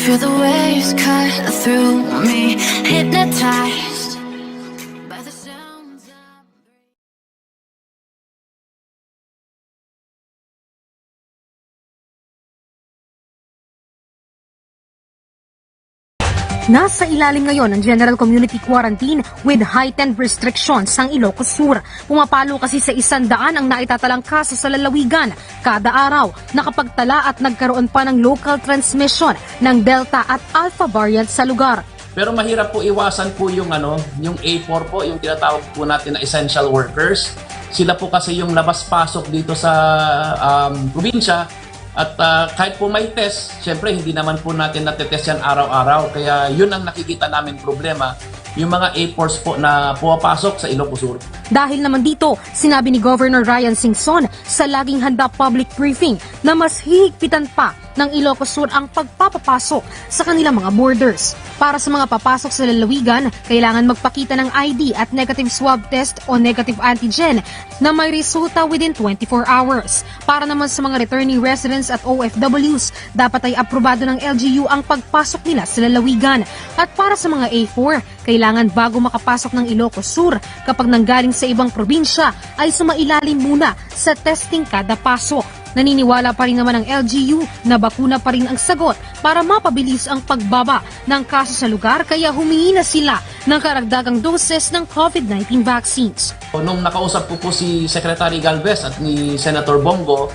Feel the waves cut through me, hypnotized by the sounds of... Nasa ilalim ngayon ng General Community Quarantine with heightened restrictions ang Ilocos Sur. Pumapalo kasi sa 100 ang naitatalang kaso sa lalawigan kada araw. Nakapagtala at nagkaroon pa ng local transmission ng Delta at Alpha variant sa lugar. Pero mahirap po iwasan po yung yung A4 po, yung tinatawag po natin na essential workers. Sila po kasi yung labas-pasok dito sa probinsya. At kahit po may test, syempre hindi naman po natin natetest yan araw-araw. Kaya yun ang nakikita namin problema, yung mga A4s po na pumapasok sa Ilocos Sur. Dahil naman dito, sinabi ni Governor Ryan Singson sa laging handa public briefing na mas hihigpitan pa ng Ilocos Sur ang pagpapapasok sa kanilang mga borders. Para sa mga papasok sa lalawigan, kailangan magpakita ng ID at negative swab test o negative antigen na may resulta within 24 hours. Para naman sa mga returning residents at OFWs, dapat ay aprobado ng LGU ang pagpasok nila sa lalawigan. At para sa mga A4, kailangan bago makapasok ng Ilocos Sur, kapag nanggaling sa ibang probinsya, ay sumailalim muna sa testing kada pasok. Naniniwala pa rin naman ang LGU na bakuna pa rin ang sagot para mapabilis ang pagbaba ng kaso sa lugar, kaya humingi na sila ng karagdagang doses ng COVID-19 vaccines. Nung nakausap po si Secretary Godbless at ni Senator Bongo,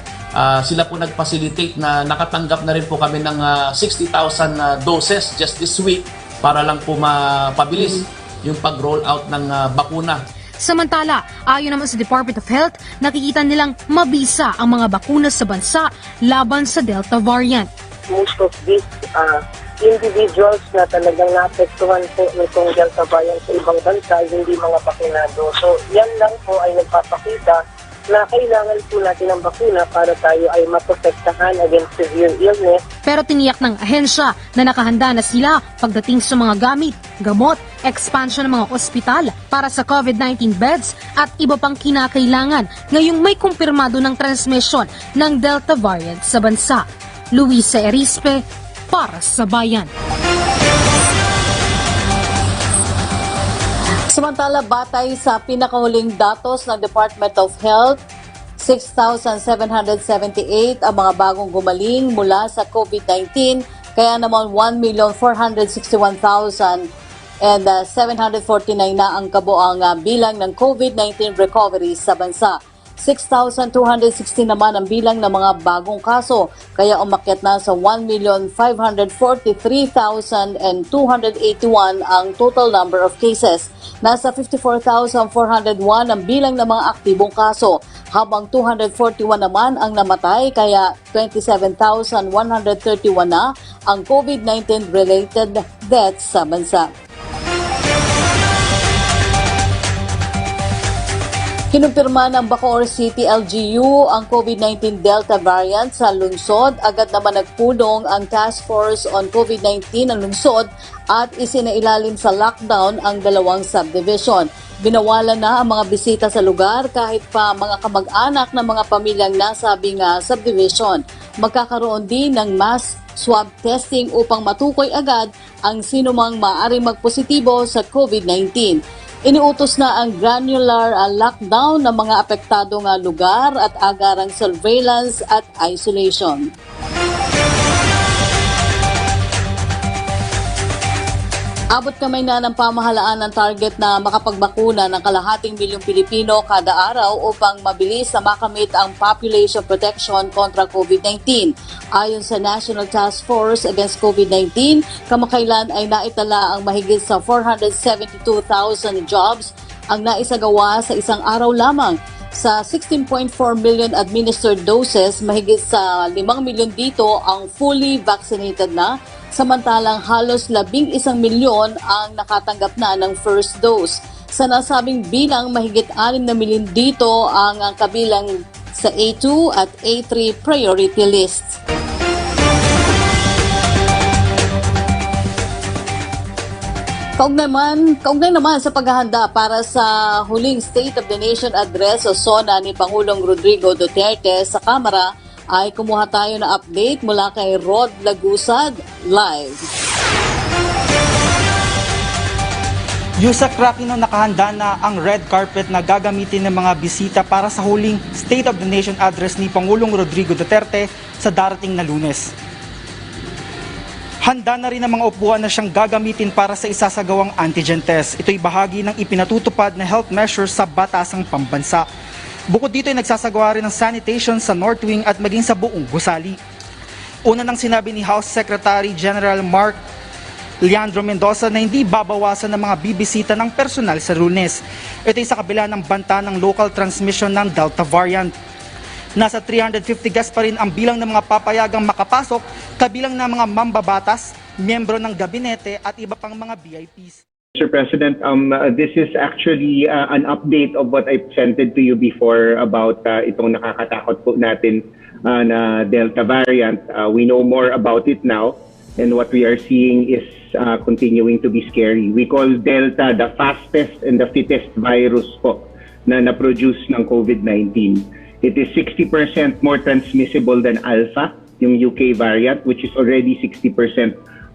sila po nag-facilitate na nakatanggap na rin po kami ng 60,000 doses just this week para lang po mapabilis yung pag-roll out ng bakuna. Samantala, ayon naman sa Department of Health, nakikita nilang mabisa ang mga bakuna sa bansa laban sa Delta variant. Most of these individuals na talagang naapektuhan po nitong Delta variant sa ibang bansa, hindi mga bakunado. So yan lang po ay nagpapakita na kailangan po natin ng bakuna para tayo ay maprotektahan against severe illness. Pero tiniyak ng ahensya na nakahanda na sila pagdating sa mga gamit, gamot, expansion ng mga ospital para sa COVID-19 beds at iba pang kinakailangan ngayong may kumpirmado ng transmission ng Delta variant sa bansa. Luisa Erispe, para sa Bayan. Samantala, batay sa pinakahuling datos ng Department of Health, 6,778 ang mga bagong gumaling mula sa COVID-19, kaya naman 1,461,749 na ang kabuang bilang ng COVID-19 recovery sa bansa. 6,260 naman ang bilang ng mga bagong kaso, kaya umakyat na sa 1,543,281 ang total number of cases. Nasa 54,401 ang bilang ng mga aktibong kaso, habang 241 naman ang namatay, kaya 27,131 na ang COVID-19 related deaths sa bansa. Kinumpirma ng Bacoor City LGU ang COVID-19 Delta variant sa lungsod. Agad naman nagpulong ang Task Force on COVID-19 ng lungsod at isinailalim sa lockdown ang dalawang subdivision. Binawalan na ang mga bisita sa lugar kahit pa mga kamag-anak ng mga pamilyang nasabing subdivision. Magkakaroon din ng mass swab testing upang matukoy agad ang sinumang maaaring magpositibo sa COVID-19. Iniutos na ang granular lockdown ng mga apektadong lugar at agarang surveillance at isolation. Abot kamay na ng pamahalaan ng target na makapagbakuna ng kalahating milyong Pilipino kada araw upang mabilis na makamit ang population protection kontra COVID-19. Ayon sa National Task Force Against COVID-19, kamakailan ay naitala ang mahigit sa 472,000 jobs ang naisagawa sa isang araw lamang. Sa 16.4 million administered doses, mahigit sa 5 milyon dito ang fully vaccinated na, samantalang halos 11 milyon ang nakatanggap na ng first dose. Sa nasabing bilang, mahigit 6 na milyon dito ang kabilang sa A2 at A3 priority list. Kaugnay naman sa paghahanda para sa huling State of the Nation Address o SONA ni Pangulong Rodrigo Duterte sa Kamara, ay kumuha tayo na update mula kay Rod Lagusad live. Yusak Rakino, nakahanda na ang red carpet na gagamitin ng mga bisita para sa huling State of the Nation address ni Pangulong Rodrigo Duterte sa darating na Lunes. Handa na rin ang mga upuan na siyang gagamitin para sa isasagawang antigen test. Ito'y bahagi ng ipinatutupad na health measures sa batasang pambansa. Bukod dito ay nagsasagawa rin ng sanitation sa North Wing at maging sa buong gusali. Una nang sinabi ni House Secretary General Mark Leandro Mendoza na hindi babawasan ng mga bibisita ng personal sa Lunes. Ito ay sa kabila ng banta ng local transmission ng Delta variant. Nasa 350 guests pa rin ang bilang ng mga papayagang makapasok, kabilang ng mga mambabatas, miyembro ng gabinete at iba pang mga VIPs. Mr. President, this is actually an update of what I presented to you before about itong nakakatakot po natin na Delta variant. We know more about it now, and what we are seeing is continuing to be scary. We call Delta the fastest and the fittest virus po na na-produce ng COVID-19. It is 60% more transmissible than Alpha, yung UK variant, which is already 60%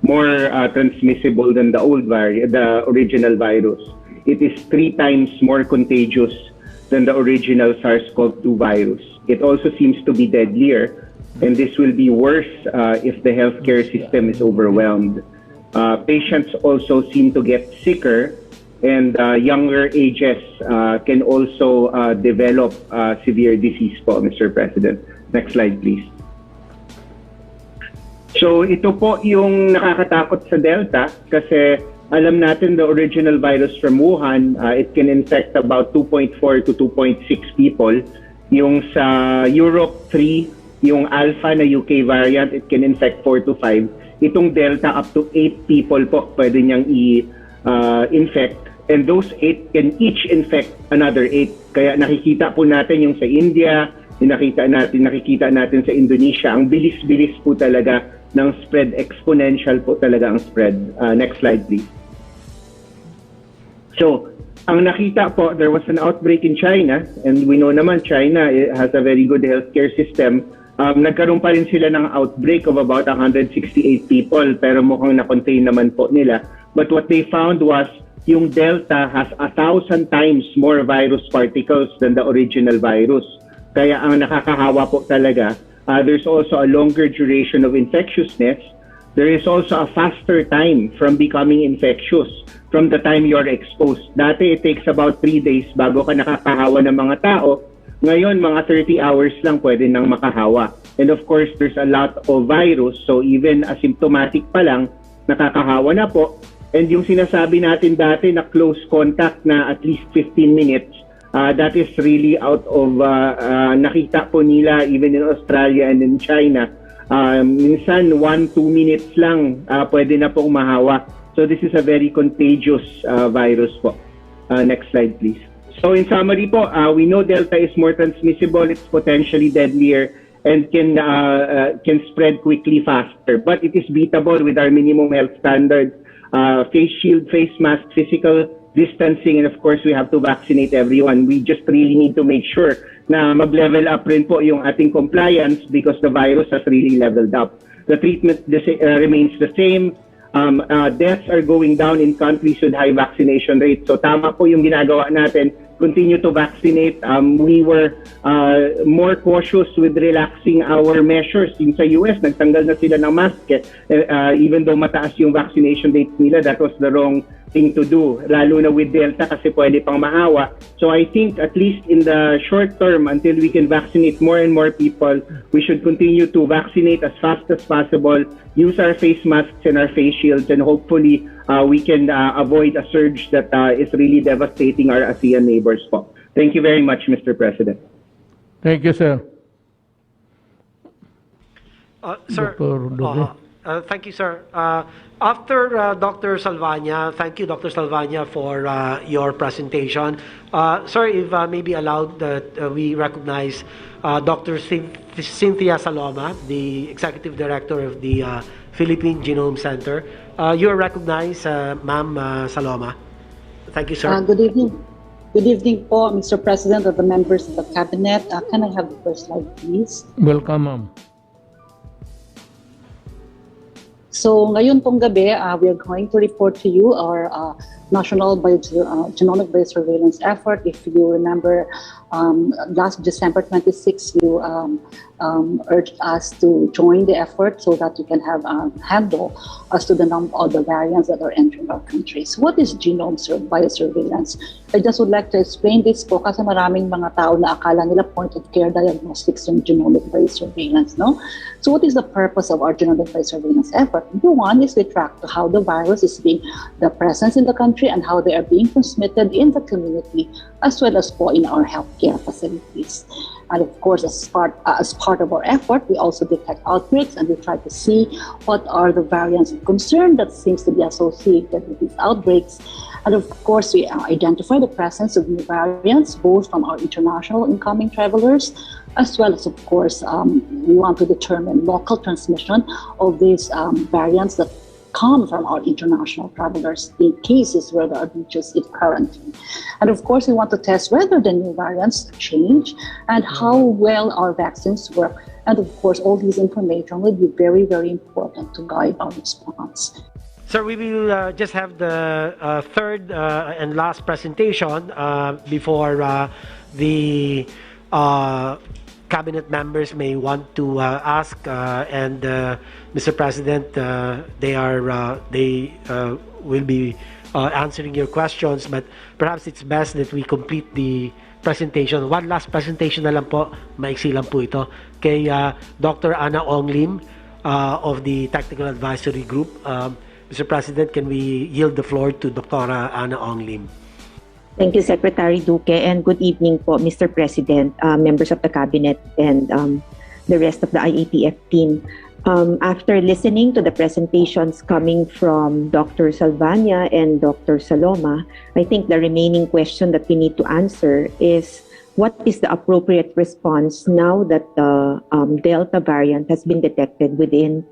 more transmissible than the the original virus. It is 3 times more contagious than the original SARS-CoV-2 virus. It also seems to be deadlier, and this will be worse if the healthcare system is overwhelmed. Patients also seem to get sicker, and younger ages can also develop severe disease po, Mr. President. Next slide, please. So ito po yung nakakatakot sa Delta kasi alam natin the original virus from Wuhan, it can infect about 2.4 to 2.6 people. Yung sa Europe 3, yung Alpha na UK variant, it can infect 4 to 5. Itong Delta up to 8 people po pwede niyang i-infect. And those 8 can each infect another 8. Kaya nakikita po natin yung sa India, yung nakikita natin sa Indonesia, ang bilis-bilis po talaga ng spread, exponential po talaga ang spread. Next slide, please. So, ang nakita po, there was an outbreak in China, and we know naman China has a very good healthcare system. Nagkaroon pa rin sila ng outbreak of about 168 people, pero mukhang na-contain naman po nila. But what they found was yung Delta has 1,000 times more virus particles than the original virus. Kaya ang nakakahawa po talaga, there's also a longer duration of infectiousness. There is also a faster time from becoming infectious from the time you're exposed. Dati, it takes about 3 days bago ka nakakahawa ng mga tao. Ngayon, mga 30 hours lang pwede nang makahawa. And of course, there's a lot of virus. So even asymptomatic pa lang, nakakahawa na po. And yung sinasabi natin dati na close contact na at least 15 minutes, that is really out of, nakita po nila even in Australia and in China. Minsan 1-2 minutes lang pwede na po umahawa. So this is a very contagious virus po. Next slide, please. So in summary po, we know Delta is more transmissible, it's potentially deadlier, and can spread quickly faster. But it is beatable with our minimum health standards. Face shield, face mask, physical distancing, and of course we have to vaccinate everyone. We just really need to make sure na mag-level up rin po yung ating compliance because the virus has really leveled up. The treatment remains the same. Deaths are going down in countries with high vaccination rates. So tama po yung ginagawa natin. Continue to vaccinate. We were more cautious with relaxing our measures. Yung sa US, nagtanggal na sila ng mask. Even though mataas yung vaccination rate nila, that was the wrong thing to do. Lalo na with Delta kasi pwede pang mahawa. So I think at least in the short term, until we can vaccinate more and more people, we should continue to vaccinate as fast as possible, use our face masks and our face shields, and hopefully we can avoid a surge that is really devastating our ASEAN neighbors po. Thank you very much, Mr. President. Thank you, sir. Sir, Dr. Duque. thank you, sir. After Dr. Salvania, thank you, Dr. Salvania, for your presentation. Sir, if maybe allowed that we recognize Dr. Cynthia Saloma, the Executive Director of the Philippine Genome Center. You are recognized, Ma'am Saloma. Thank you, sir. Good evening. Good evening po, Mr. President and the members of the Cabinet. Can I have the first slide, please? Welcome, ma'am. So ngayon pong gabi, we are going to report to you our national genomic biosurveillance effort. If you remember, last December 26, you urged us to join the effort so that we can have a handle as to the number of the variants that are entering our countries. What is genome biosurveillance? I just would like to explain this po kasi maraming mga tao na akala nila point-of-care diagnostics yung genomic biosurveillance, no? So what is the purpose of our genomic biosurveillance effort? Number one is we track to how the virus is being, the presence in the country and how they are being transmitted in the community as well as po in our healthcare facilities. And of course, as part of our effort, we also detect outbreaks and we try to see what are the variants of concern that seems to be associated with these outbreaks. And of course, we identify the presence of new variants, both from our international incoming travelers, as well as, of course, we want to determine local transmission of these variants that come from our international travelers in cases where there are breaches in quarantine. And of course, we want to test whether the new variants change and how well our vaccines work. And of course, all these information will be very, very important to guide our response. Sir, we will just have the third and last presentation before the cabinet members may want to ask, and Mr. President, they will be answering your questions, but perhaps it's best that we complete the presentation. One last presentation na lang po, maiksi lang po ito, kay Dr. Ana Ong Lim of the Technical Advisory Group. Mr. President, can we yield the floor to Dr. Ana Ong Lim? Thank you, Secretary Duque, and good evening po, Mr. President, members of the Cabinet, and the rest of the IATF team. After listening to the presentations coming from Dr. Salvania and Dr. Saloma, I think the remaining question that we need to answer is what is the appropriate response now that the Delta variant has been detected within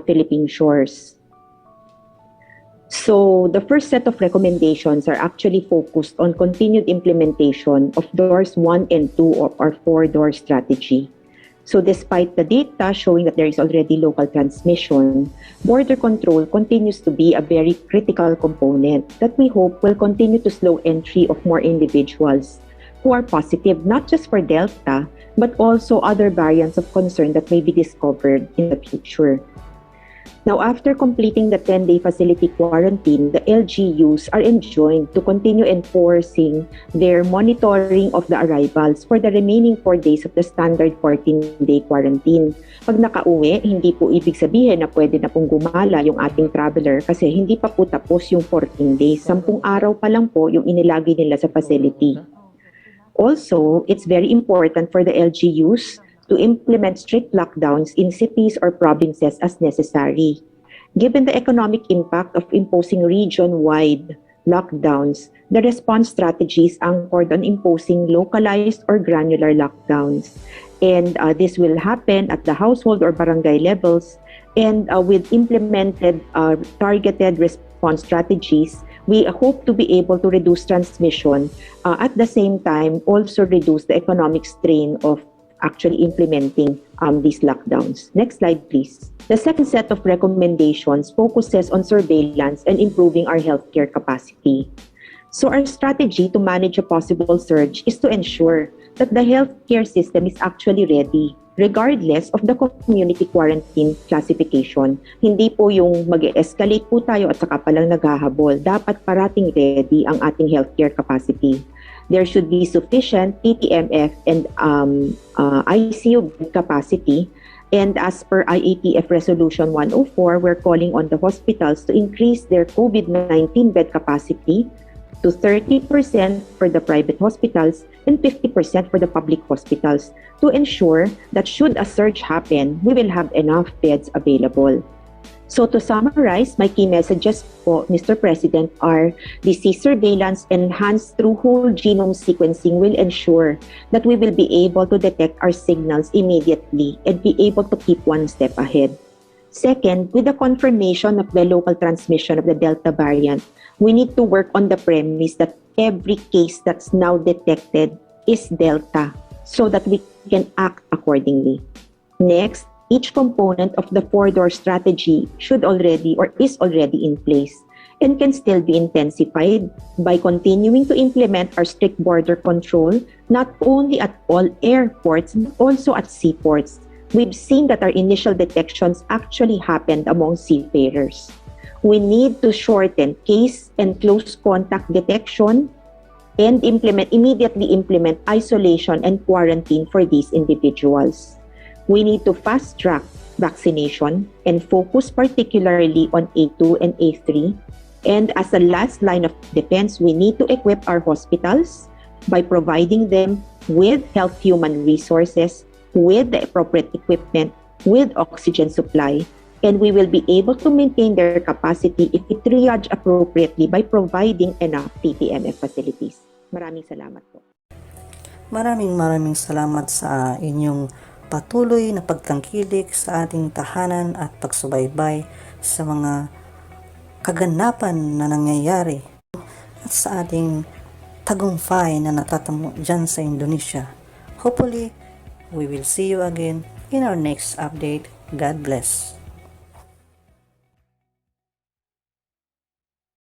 Philippine shores? So the first set of recommendations are actually focused on continued implementation of doors 1 and 2 of our 4-door strategy. So despite the data showing that there is already local transmission, border control continues to be a very critical component that we hope will continue to slow entry of more individuals who are positive not just for Delta, but also other variants of concern that may be discovered in the future. Now, after completing the 10-day facility quarantine, the LGUs are enjoined to continue enforcing their monitoring of the arrivals for the remaining 4 days of the standard 14-day quarantine. Pag nakauwi, hindi po ibig sabihin na pwede na pong gumala yung ating traveler kasi hindi pa po tapos yung 14 days. 10 araw pa lang po yung inilagay nila sa facility. Also, it's very important for the LGUs to implement strict lockdowns in cities or provinces as necessary. Given the economic impact of imposing region-wide lockdowns, the response strategies anchored on imposing localized or granular lockdowns. And this will happen at the household or barangay levels, and with implemented targeted response strategies, we hope to be able to reduce transmission, at the same time also reduce the economic strain of actually implementing these lockdowns. Next slide, please. The second set of recommendations focuses on surveillance and improving our healthcare capacity. So our strategy to manage a possible surge is to ensure that the healthcare system is actually ready, regardless of the community quarantine classification. Hindi po yung mag-escalate po tayo at saka palang naghahabol. Dapat parating ready ang ating healthcare capacity. There should be sufficient TTMF and ICU bed capacity. And as per IATF Resolution 104, we're calling on the hospitals to increase their COVID-19 bed capacity to 30% for the private hospitals and 50% for the public hospitals to ensure that should a surge happen, we will have enough beds available. So to summarize, my key messages po, Mr. President, are disease surveillance enhanced through whole genome sequencing will ensure that we will be able to detect our signals immediately and be able to keep one step ahead. Second, with the confirmation of the local transmission of the Delta variant, we need to work on the premise that every case that's now detected is Delta so that we can act accordingly. Next, each component of the 4-door strategy should already or is already in place and can still be intensified by continuing to implement our strict border control, not only at all airports, but also at seaports. We've seen that our initial detections actually happened among seafarers. We need to shorten case and close contact detection and immediately implement isolation and quarantine for these individuals. We need to fast-track vaccination and focus particularly on A2 and A3. And as a last line of defense, we need to equip our hospitals by providing them with health human resources, with the appropriate equipment, with oxygen supply, and we will be able to maintain their capacity if we triage appropriately by providing enough PPMF facilities. Maraming salamat po. Maraming salamat sa inyong patuloy na pagtangkilik sa ating tahanan at pagsubaybay sa mga kaganapan na nangyayari at sa ating tagumpay na natatamo dyan sa Indonesia. Hopefully, we will see you again in our next update. God bless.